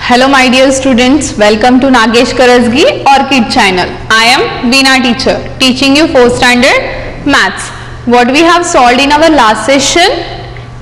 Hello my dear students, welcome to Nagesh Karasgi Orchid channel. I am Veena teacher teaching you 4th standard maths. What we have solved in our last session?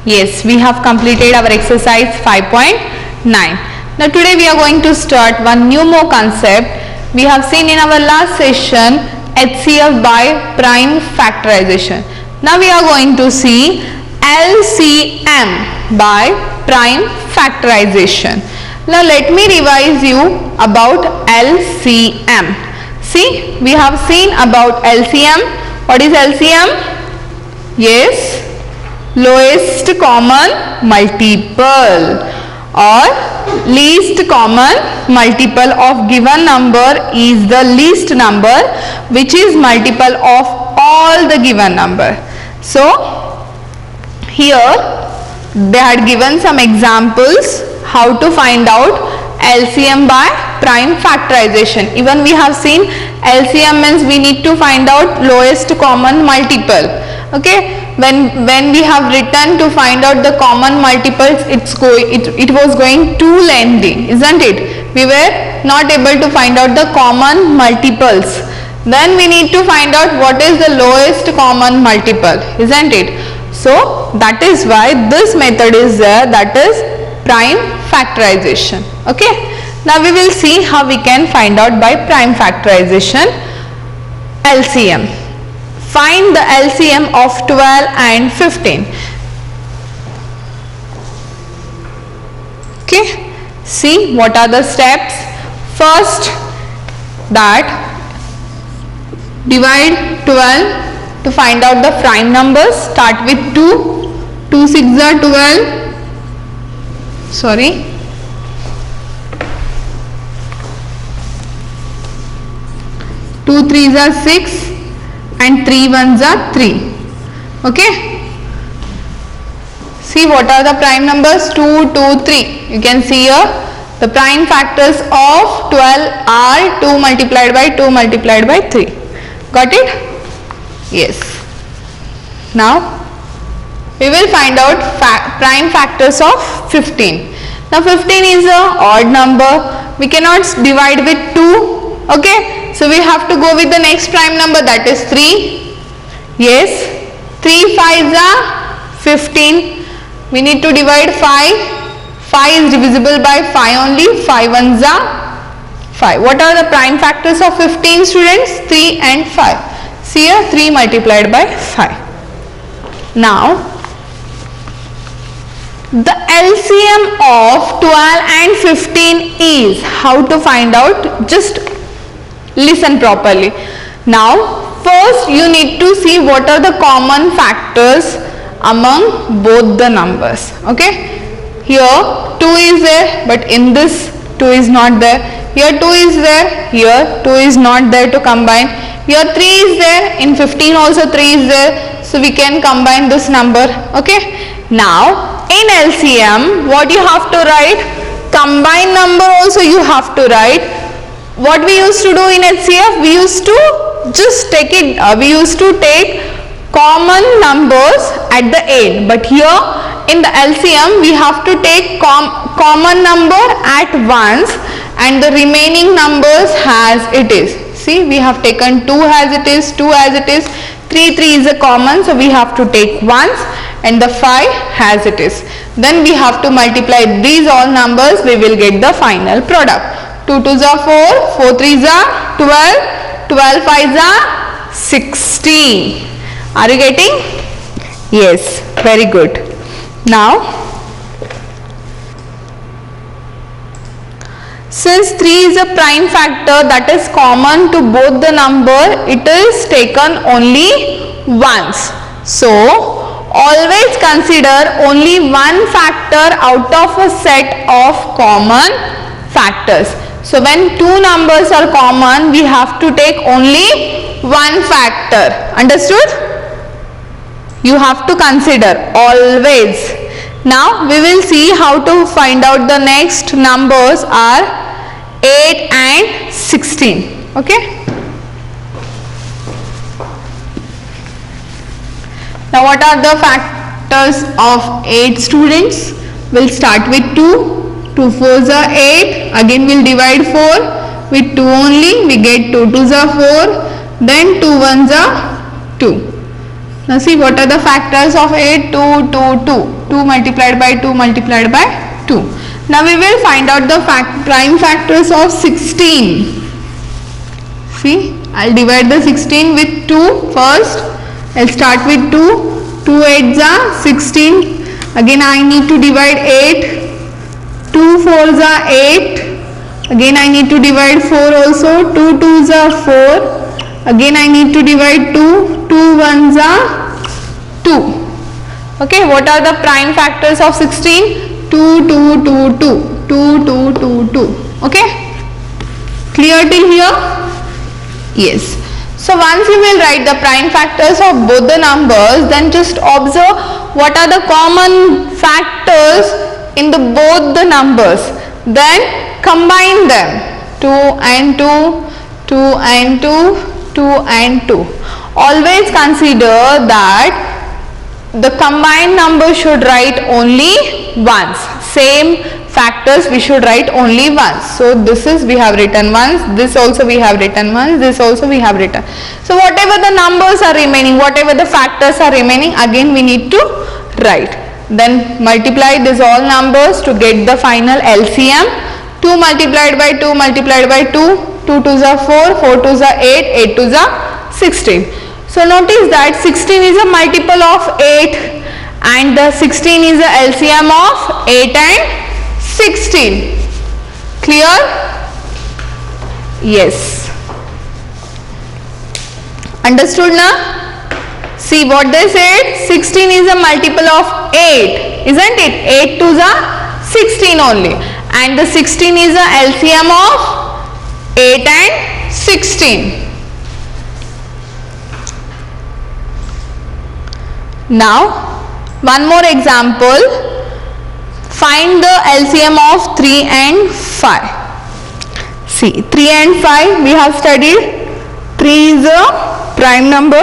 Yes, we have completed our exercise 5.9. Now today we are going to start one new more concept. We have seen in our last session HCF by prime factorization. Now we are going to see LCM by prime factorization. Now let me revise you about LCM. See, we have seen about LCM. What is LCM? Yes, lowest common multiple or least common multiple of given number is the least number which is multiple of all the given number. So here they had given some examples how to find out LCM by prime factorization. Even we have seen LCM means we need to find out lowest common multiple. Okay, when we have written to find out the common multiples, it was going too lengthy, isn't it? We were not able to find out the common multiples. Then we need to find out what is the lowest common multiple, isn't it? So that is why this method is there, that is prime factorization. Okay, now we will see how we can find out by prime factorization LCM. Find the LCM of 12 and 15. Okay, see what are the steps. First, that divide 12 to find out the prime numbers. Start with 2. 2 6 are 12. Sorry, 2 3s are 6 and 3 1s are 3. Okay, see what are the prime numbers? 2 2 3. You can see here the prime factors of 12 are 2 multiplied by 2 multiplied by 3. Got it? Yes. Now we will find out prime factors of 15. Now 15 is a odd number. We cannot divide with 2. Okay, so we have to go with the next prime number, that is 3. Yes, 3 5s are 15. We need to divide 5. 5 is divisible by 5 only. 5 1s are 5. What are the prime factors of 15, students? 3 and 5. See here, 3 multiplied by 5. Now the LCM of 12 and 15 is, how to find out? Just listen properly. Now first you need to see what are the common factors among both the numbers. Okay, here 2 is there, but in this 2 is not there. Here 2 is there, here 2 is not there to combine. Here 3 is there, in 15 also 3 is there, so we can combine this number. Okay, now in LCM what you have to write? Combined number also you have to write. What we used to do in HCF? We used to just take it, we used to take common numbers at the end, but here in the LCM we have to take common number at once and the remaining numbers as it is. See, we have taken 2 as it is, 2 as it is, 3 is a common, so we have to take once, and the 5 as it is. Then we have to multiply these all numbers, we will get the final product. 2 2s are 4, 4 3s are 12, 12 5s are 16. Are you getting? Yes, very good. Now since 3 is a prime factor that is common to both the number, it is taken only once. So always consider only one factor out of a set of common factors. So when two numbers are common, we have to take only one factor. Understood? You have to consider always. Now we will see how to find out the next numbers are 8 and 16. Okay. Now what are the factors of 8, students? We'll start with 2. 2 4s are 8. Again we'll divide 4 with 2 only. We get 2 2s are 4. Then 2 1s are 2. Now see what are the factors of 8? 2 2 2. 2 multiplied by 2 multiplied by 2. Now we will find out the prime factors of 16. See, I'll divide the 16 with 2 first. I'll start with 2. 2 8s are 16. Again I need to divide 8. 2 4s are 8. Again I need to divide 4 also. 2 2s are 4. Again I need to divide 2. 2 1s are 2. Okay, what are the prime factors of 16? 2 2 2 2. 2 2 2 2. Okay, clear till here? Yes. So once you will write the prime factors of both the numbers, then just observe what are the common factors in the both the numbers. Then combine them. 2 and 2, 2 and 2, 2 and 2. Always consider that the combined number should write only once. Same factors we should write only once. So this is we have written once, this also we have written once, this also we have written. So whatever the numbers are remaining, whatever the factors are remaining, again we need to write. Then multiply these all numbers to get the final LCM. 2 multiplied by 2 multiplied by 2, 2 2s are 4, 4 2s are 8, 8 2s are 16. So notice that 16 is a multiple of 8 and the 16 is the LCM of 8 and 16. Clear? Yes. Understood now? See what they said, 16 is a multiple of 8, isn't it? 8 2s are 16 only, and the 16 is the LCM of 8 and 16. Now one more example. Find the LCM of 3 and 5. See, 3 and 5 we have studied. 3 is a prime number,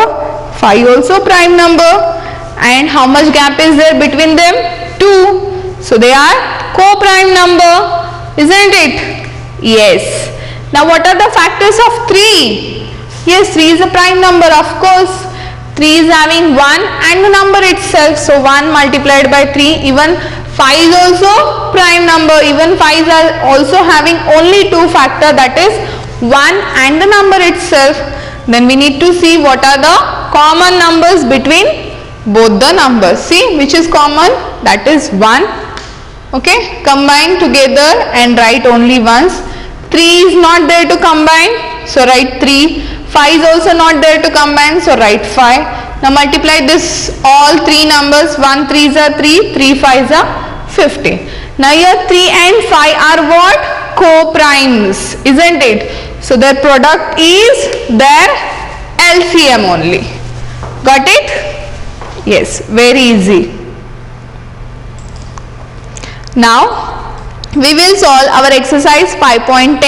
5 also prime number, and how much gap is there between them? 2. So they are co-prime number, isn't it? Yes. Now what are the factors of 3? Yes, 3 is a prime number, of course. 3 is having 1 and the number itself. So 1 multiplied by 3, even 5 is also prime number. Even 5 are also having only 2 factor, that is 1 and the number itself. Then we need to see what are the common numbers between both the numbers. See which is common, that is 1. Okay, combine together and write only once. 3 is not there to combine, so write 3. 5 is also not there to combine, so write 5. Now multiply this all 3 numbers. 1 3s are 3, 3 5s are 50. Now here 3 and 5 are what? Co-primes, isn't it? So their product is their LCM only. Got it? Yes, very easy. Now we will solve our exercise 5.10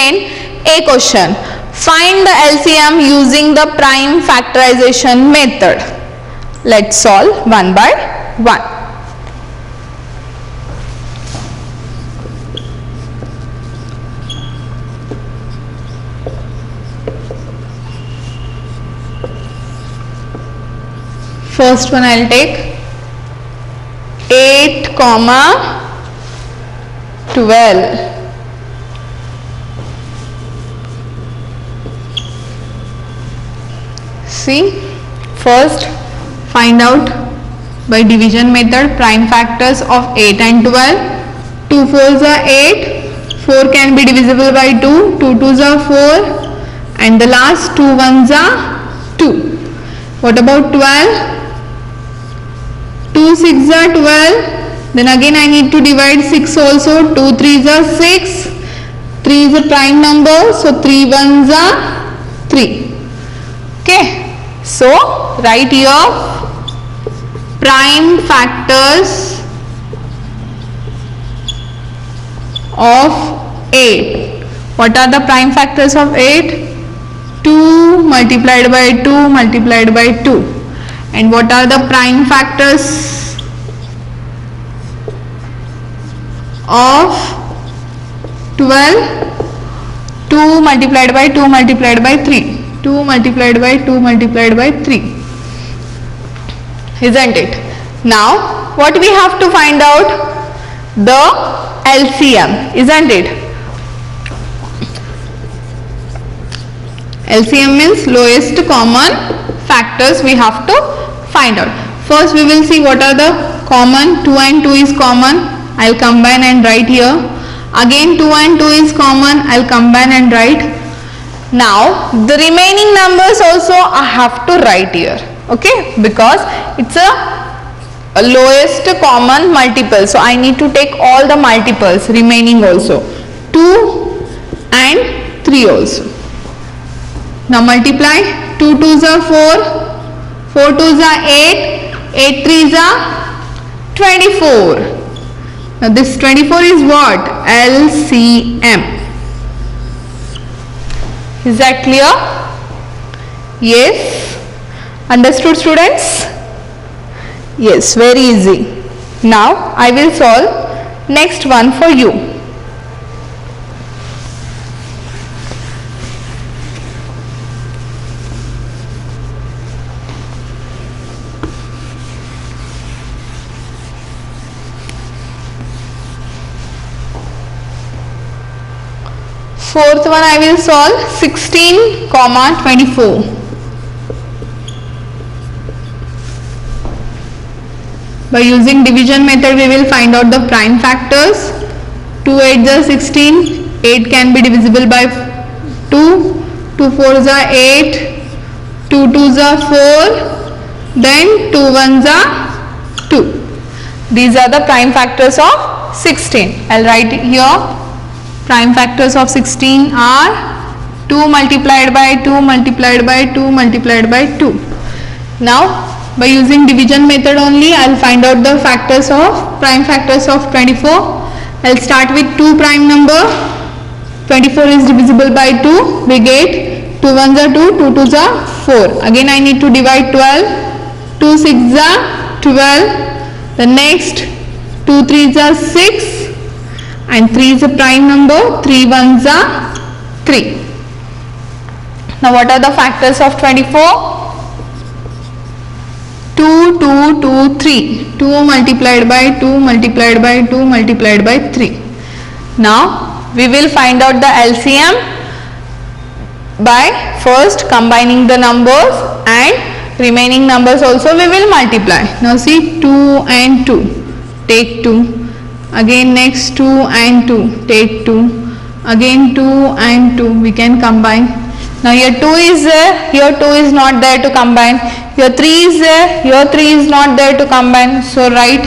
A question. Find the LCM using the prime factorization method. Let's solve one by one. First one I'll take 8, 12. See, first find out by division method prime factors of 8 and 12. 2 4s are 8, 4 can be divisible by 2, 2 2s are 4, and the last 2 1s are 2. What about 12? 2 6 are 12, then again I need to divide 6 also. 2 3s are 6, 3 is a prime number, so 3 1s are 3. Okay, so write here prime factors of 8. What are the prime factors of 8? 2 multiplied by 2 multiplied by 2. And what are the prime factors of 12? 2 multiplied by 2 multiplied by 3. 2 multiplied by 2 multiplied by 3. Isn't it? Now what we have to find out? The LCM, isn't it? LCM means lowest common factors we have to find out. First we will see what are the common. 2 and 2 is common. I'll combine and write here. Again 2 and 2 is common. I'll combine and write. Now the remaining numbers also I have to write here. Okay, because it's a lowest common multiple, so I need to take all the multiples remaining also, 2 and 3 also. Now multiply. 2 2s are 4, 4 2s are 8, 8 3s are 24. Now this 24 is what? LCM. Is that clear? Yes. Understood, students? Yes, very easy. Now I will solve next one for you. Fourth one I will solve 16, 24. By using division method we will find out the prime factors. 2 8s are 16, 8 can be divisible by 2, 2 4s are 8, 2 2s are 4, then 2 1s are 2. These are the prime factors of 16. I'll write here. Prime factors of 16 are 2 multiplied by 2 multiplied by 2 multiplied by 2. Now by using division method only I'll find out the factors of prime factors of 24. I'll start with 2 prime number. 24 is divisible by 2. We get 2 1s are 2, 2 2s are 4. Again I need to divide 12. 2 6s are 12. The next 2 3s are 6. And 3 is a prime number, 3 1s are 3. Now what are the factors of 24? 2, 2, 2, 3. 2 multiplied by 2 multiplied by 2 multiplied by 3. Now we will find out the LCM by first combining the numbers and remaining numbers also we will multiply. Now see 2 and 2. Take 2. Again next 2 and 2, take 2, again 2 and 2, we can combine. Now here 2 is there, here 2 is not there to combine, here 3 is there, here 3 is not there to combine, so write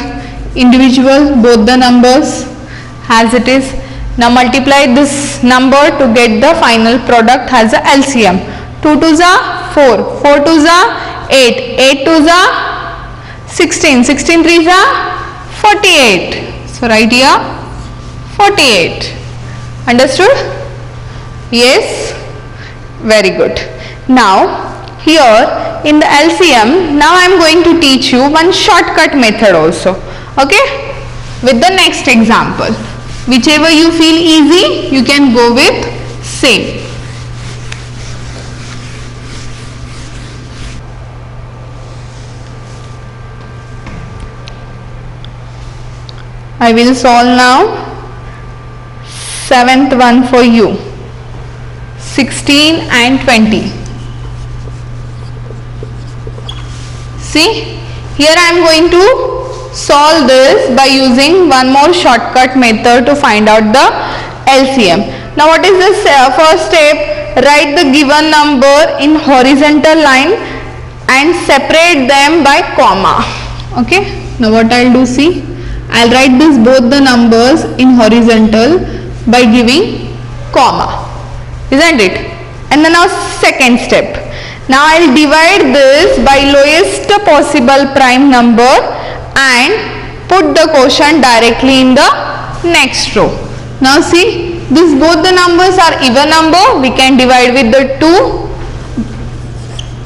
individual both the numbers as it is. Now multiply this number to get the final product as a LCM. 2 2s are 4, 4 2s are 8, 8 2s are 16, 16 3s are 48. So write here 48. Understood? Yes? Very good. Now here in the LCM, now I am going to teach you one shortcut method also. Okay? With the next example. Whichever you feel easy, you can go with same. I will solve now 7th one for you. 16 and 20. See, here I am going to solve this by using one more shortcut method to find out the LCM. Now what is this first step? Write the given number in horizontal line and separate them by comma. Okay, now what I will do, see, I will write this both the numbers in horizontal by giving comma, isn't it? And then now second step. Now I will divide this by lowest possible prime number and put the quotient directly in the next row. Now see, this both the numbers are even number, we can divide with the 2.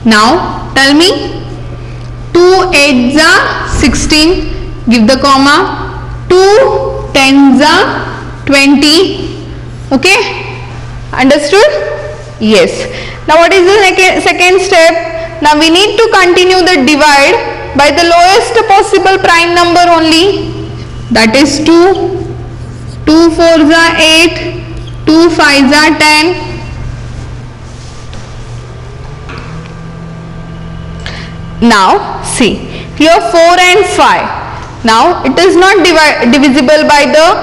Now tell me, 2 8s are 16, give the comma, 2 10s are 20, okay, understood? Yes. Now what is the second step? Now we need to continue the divide by the lowest possible prime number only, that is 2. 2 4s are 8, 2 5s are 10. Now see, here 4 and 5. Now it is not divisible by the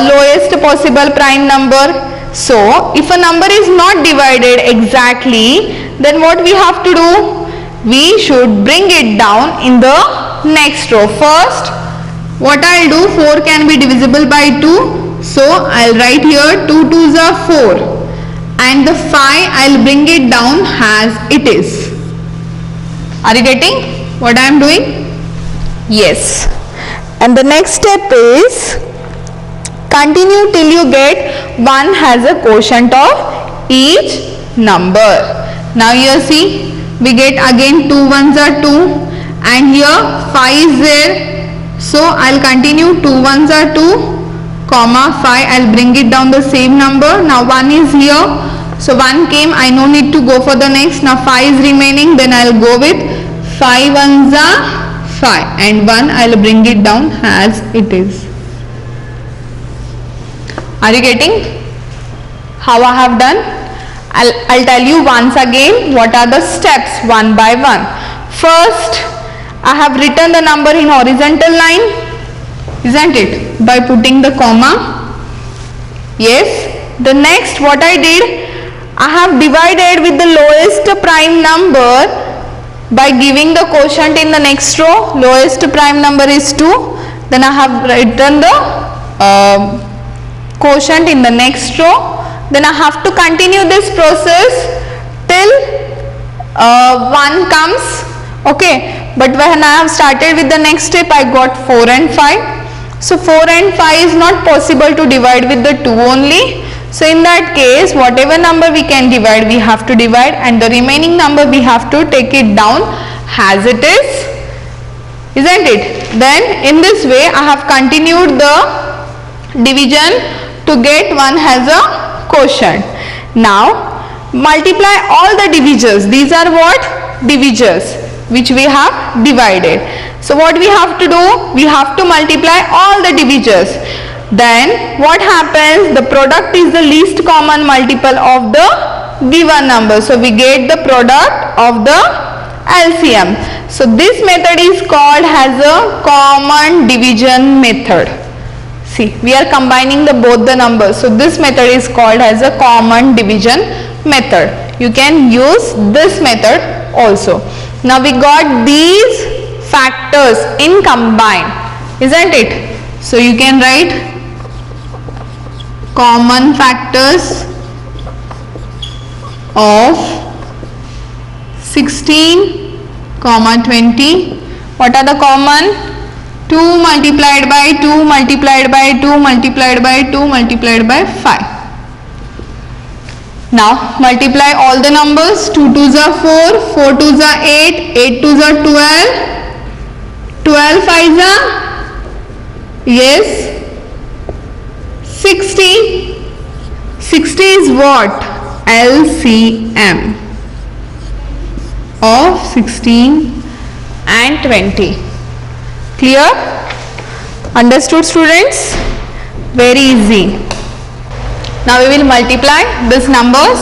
lowest possible prime number. So if a number is not divided exactly, then what we have to do? We should bring it down in the next row. First, what I'll do, 4 can be divisible by 2. So I'll write here 2 2s are 4. And the 5 I'll bring it down as it is. Are you getting what I am doing? Yes. And the next step is continue till you get 1 has a quotient of each number. Now here see, we get again 2 1s are 2 and here 5 is there. So I'll continue 2 1s are 2, comma 5, I'll bring it down the same number. Now 1 is here. So 1 came, I no need to go for the next. Now 5 is remaining, then I'll go with 5 1s are 5 and 1 I'll bring it down as it is. Are you getting how I have done? I'll tell you once again what are the steps one by one. First, I have written the number in horizontal line, isn't it? By putting the comma. Yes. The next what I did, I have divided with the lowest prime number by giving the quotient in the next row. Lowest prime number is 2. Then I have written the quotient in the next row. Then I have to continue this process till 1 comes. Okay. But when I have started with the next step, I got 4 and 5. So 4 and 5 is not possible to divide with the 2 only. So in that case, whatever number we can divide, we have to divide, and the remaining number we have to take it down as it is, isn't it? Then in this way I have continued the division to get 1 as a quotient. Now multiply all the divisors. These are what? Divisors which we have divided. So what we have to do? We have to multiply all the divisors. Then what happens? The product is the least common multiple of the given number. So we get the product of the LCM. So this method is called as a common division method. See, we are combining both the numbers. So this method is called as a common division method. You can use this method also. Now we got these factors in combined, isn't it? So you can write common factors of 16, 20. What are the common? 2 multiplied by 2 multiplied by 2 multiplied by 2 multiplied by 5. Now multiply all the numbers. 2 2s are 4, 4 2s are 8, 8 2s are 12, 12 5s are, yes, 60. 60 is what? LCM of 16 and 20. Clear? Understood, students? Very easy. Now we will multiply these numbers.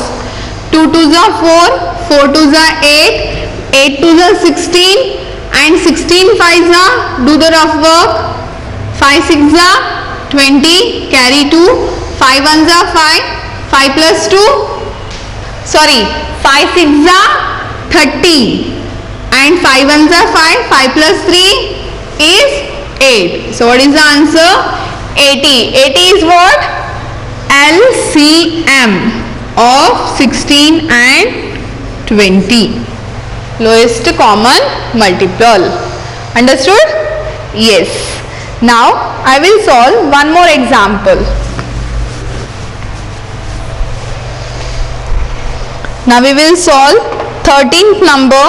2 2s are 4, 4 2s are 8, 8 2s are 16 and 16 5s are, do the rough work, 5 6s are 20, carry 2, 5 1s are 5, 5 plus 2, sorry, 5 6s are 30 and 5 1s are 5, 5 plus 3 is 8. So what is the answer? 80. 80 is what? LCM of 16 and 20. Lowest common multiple. Understood? Yes. Now I will solve one more example. Now we will solve 13th number,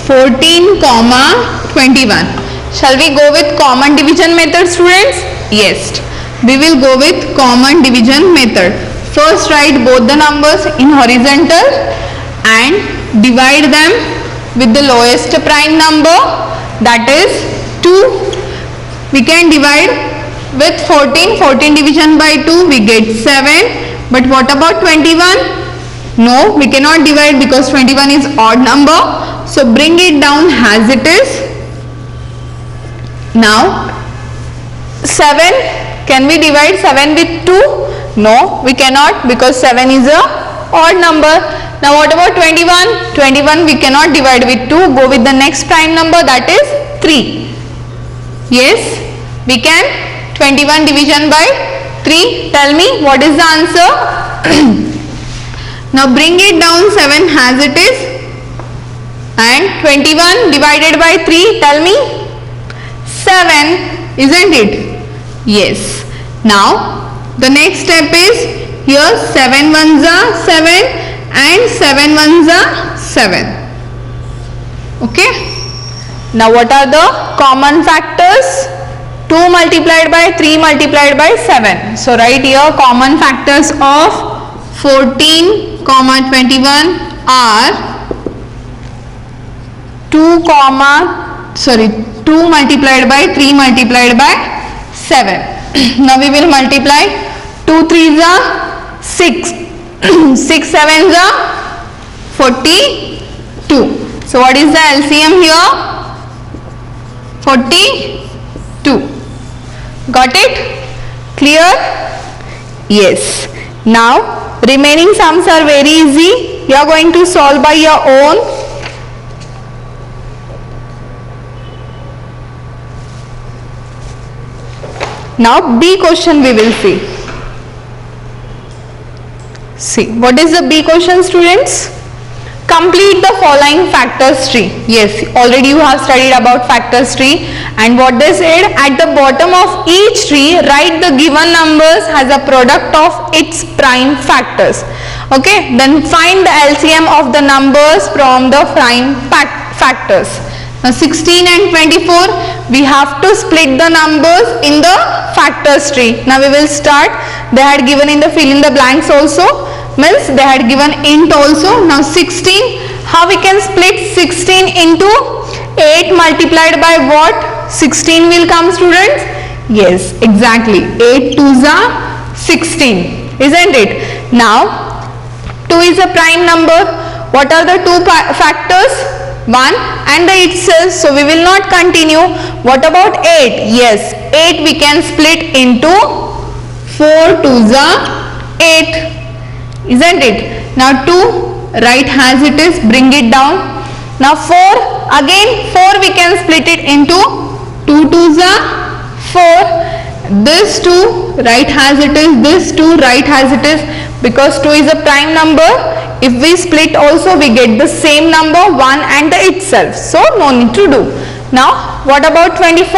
14, 21. Shall we go with common division method, students? Yes, we will go with common division method. First write both the numbers in horizontal and divide them with the lowest prime number, that is 2. We can divide with 14. 14 division by 2 we get 7. But what about 21? No, we cannot divide because 21 is odd number. So bring it down as it is. Now 7, can we divide 7 with 2? No, we cannot because 7 is a odd number. Now what about 21? 21 we cannot divide with 2. Go with the next prime number, that is 3. Yes, we can. 21 division by 3. Tell me what is the answer? Now bring it down 7 as it is. And 21 divided by 3, tell me? 7, isn't it? Yes. Now the next step is, here 7 ones are 7 and 7 ones are 7. Okay. Now what are the common factors? 2 multiplied by 3 multiplied by 7. So write here common factors of 14, 21 are 2 multiplied by 3 multiplied by 7. Now we will multiply. 2 3s are 6. 6 7s are 42. So what is the LCM here? 42. Got it? Clear? Yes. Now remaining sums are very easy. You are going to solve by your own. Now B question we will see. See, what is the B question, students? Complete the following factors tree. Yes, already you have studied about factors tree, and what they said, at the bottom of each tree write the given numbers as a product of its prime factors. Okay, then find the LCM of the numbers from the prime factors. Now 16 and 24, we have to split the numbers in the factors tree. Now we will start. They had given in the fill in the blanks also, means they had given int also. Now 16, how we can split 16 into 8 multiplied by what? 16 will come, students? Yes, exactly. 8 2s are 16, isn't it? Now 2 is a prime number. What are the two factors? 1 and the itself, so we will not continue. What about 8? Yes, 8 we can split into 4 2s are 8, isn't it? Now 2 write as it is, bring it down. Now 4, again 4 we can split it into 2 2s are 4. This 2 write as it is, this 2 write as it is, because 2 is a prime number. If we split also we get the same number, 1 and the itself, so no need to do. Now what about 24?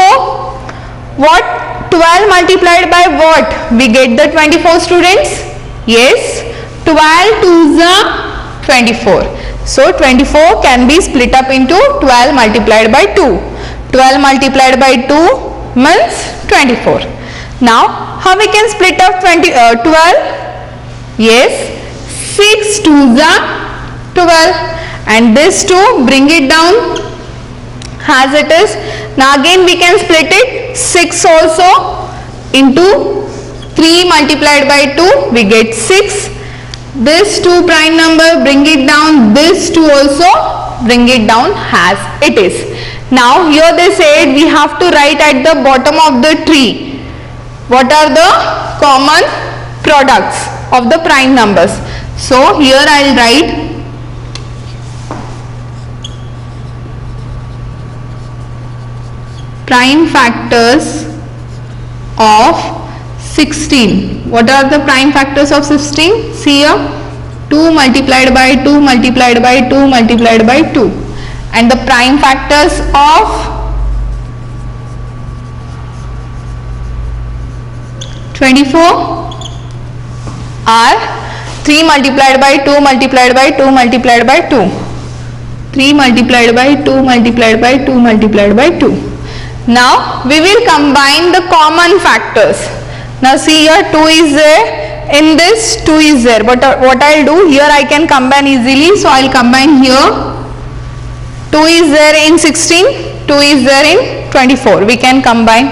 What? 12 multiplied by what? We get the 24, students? Yes, 12 2s are 24. So 24 can be split up into 12 multiplied by 2. 12 multiplied by 2 means 24. Now how we can split up 12? Yes, 6 2s are 12, and this 2 bring it down as it is. Now again we can split it 6 also into 3 multiplied by 2, we get 6. This 2 prime number, bring it down, this 2 also bring it down as it is. Now here they said we have to write at the bottom of the tree what are the common products of the prime numbers. So here I will write prime factors of 16. What are the prime factors of 16? See here, 2 multiplied by 2 multiplied by 2 multiplied by 2. And the prime factors of 24 are 3 multiplied by 2 multiplied by 2 multiplied by 2. 3 multiplied by 2 multiplied by 2 multiplied by 2. Now we will combine the common factors. Now see here 2 is there, in this 2 is there, but what I'll do here, I can combine easily, so I'll combine here. 2 is there in 16, 2 is there in 24, we can combine.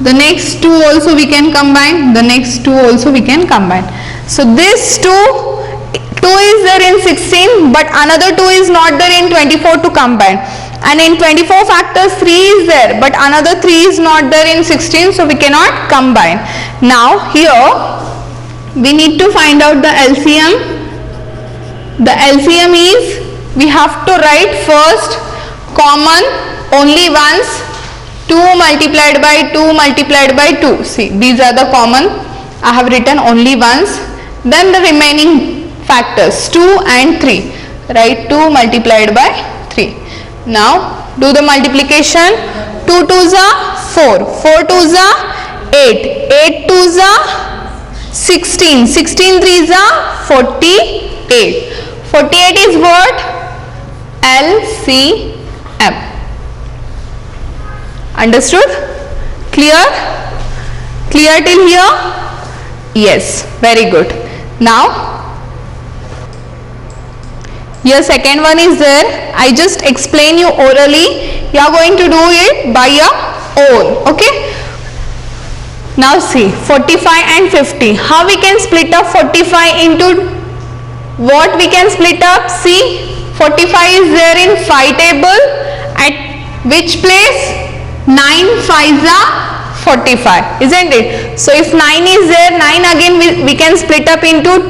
The next 2 also we can combine, the next 2 also we can combine. So this 2 is there in 16, but another 2 is not there in 24 to combine. And in 24 factors 3 is there, but another 3 is not there in 16, so we cannot combine. Now here we need to find out the LCM. The LCM is, we have to write first common only once, 2 multiplied by 2 multiplied by 2. See, these are the common, I have written only once. Then the remaining factors 2 and 3, write 2 multiplied by 3. Now do the multiplication. 2 2s are 4, 4 2s are 8, 8 2s are 16, 16 3s are 48. 48 is what? LCM. Understood? Clear? Clear till here? Yes, very good. Now your second one is there. I just explain you orally. You are going to do it by your own. Okay. Now see 45 and 50. How we can split up 45 into what we can split up? See, 45 is there in 5 table. At which place? 9 5s are 45, isn't it? So if 9 is there, 9 again we can split up into 2,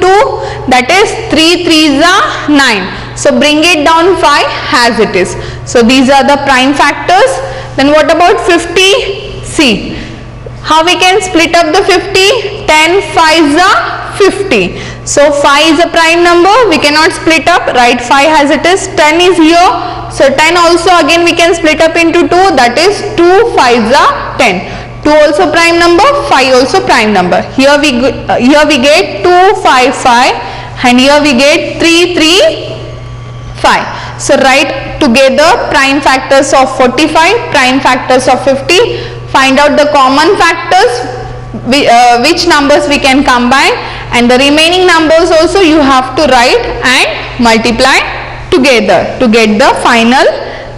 that is 3 3s are 9. So bring it down 5 as it is. So these are the prime factors. Then what about 50? See, how we can split up the 50? 10 5s are 50. So 5 is a prime number, we cannot split up, write 5 as it is. 10 is here, so 10 also again we can split up into 2, that is 2 5s are 10. 2 also prime number, 5 also prime number. Here we get 2 5 5 and here we get 3 3 5. So write together prime factors of 45, prime factors of 50, find out the common factors, which numbers we can combine, and the remaining numbers also you have to write and multiply together to get the final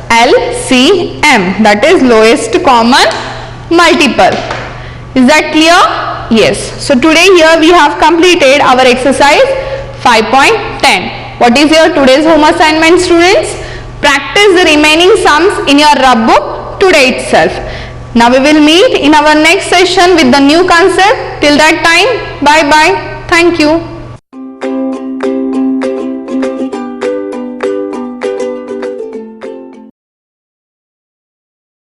LCM, that is lowest common multiple. Is that clear? Yes. So today here we have completed our exercise 5.10. What is your today's home assignment, students? Practice the remaining sums in your rub book today itself. Now we will meet in our next session with the new concept. Till that time, bye bye. Thank you.